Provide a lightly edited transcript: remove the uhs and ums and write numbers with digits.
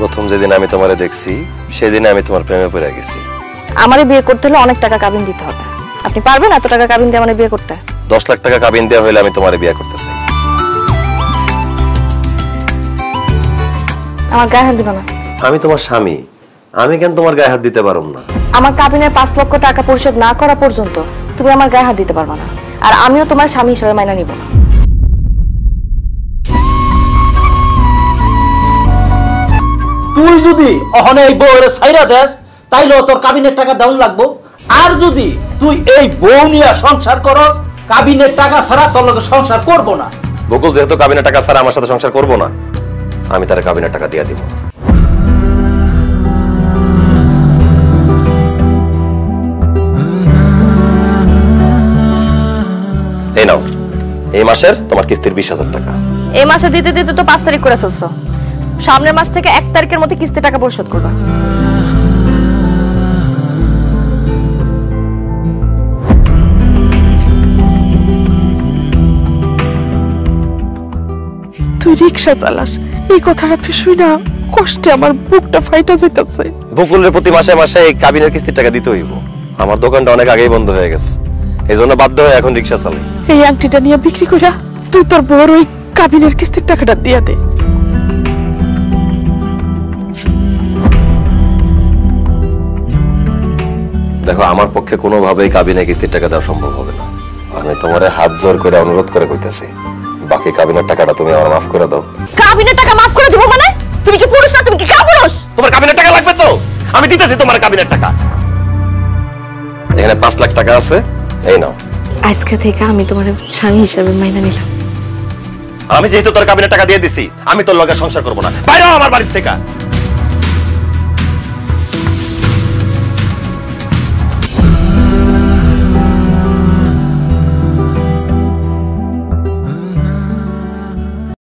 প্রথম যেদিন আমি তোমারে দেখছি সেদিনে আমি তোমার প্রেমে পড়ে গেছি। আমারে বিয়ে করতে হলে অনেক টাকা কাবিন দিতে হবে। আপনি পারবেন এত টাকা কাবিন দিয়ে আমারে বিয়ে করতে? 10 লাখ টাকা কাবিন দেওয়া হলে আমি তোমারে বিয়ে করতে চাই। আমার গায়ে হাত দিবা না। আমি তোমার স্বামী, আমি কেন তোমার গায়ে হাত দিতে পারব না? আমার কাবিনের 5 লক্ষ টাকা পরিশোধ না করা পর্যন্ত তুমি আমার গায়ে হাত দিতে পারবা না, আর আমিও তোমার স্বামী হিসেবে মাইনা নিব না। তুই যদি অহনে এই বউয়ের ছাইরা দেস তাইলে তোর কাবিনের টাকা দাউন লাগবো। আর যদি তুই এই বউ নিয়ে সংসার করস, কাবিনের টাকা ছাড়া তোর লগে সংসার করব না। বকুল যেহেতু কাবিনের টাকা ছাড়া আমার সাথে সংসার করব না, আমি তার কাবিনের টাকা দিয়ে দিব। এই নাও, এই মাসের তোমার কিস্তির 20,000 টাকা। এই মাসে দিতে দিতে তো 5 তারিখ করে ফেলছো। সামনের মাস থেকে 1 তারিখের মধ্যে কিস্তি টাকা পরিশোধ করবা। তুই রিকশা চালাস, এই কথাটা তুই শুই না কষ্টে আমার বুকটা ফাইটা যাইতাছে। বকুলের প্রতি মাসে মাসে এই কাবিনের কিস্তির টাকা দিতে হইব। আমার দোকানটা অনেক আগেই বন্ধ হয়ে গেছে, এই জন্য বাধ্য হয়ে এখন রিকশা চালাই। এই আংটিটা নিয়ে বিক্রি কইরা তুই তোর বড় ওই কাবিনের কিস্তির টাকাটা দিয়া দে। দেখো, আমার পক্ষে কোনোভাবেই কাবিনের কিস্তির টাকা দেওয়া সম্ভব হবে না। আমি তোমারে হাত জোর করে অনুরোধ করে কইতেছি, বাকি কাবিনের টাকাটা তুমি আমার মাফ করে দাও। কাবিনের টাকা মাফ করে দিব মানে? তুমি কি পুরুষ না? তুমি কি কাপুরুষ? তোমার কাবিনের টাকা লাগবে তো আমি দিতেছি তোমার কাবিনের টাকা। এখানে 5 লাখ টাকা আছে, এই নাও। আজকে থেকে আমি তোমার স্বামী হিসেবে মাইনা নিলাম। আমি যেহেতু তোর কাবিনের টাকা দিয়ে দিছি, আমি তোর লগে সংসার করব না। বাইরে হ আমার বাড়ি থেকে।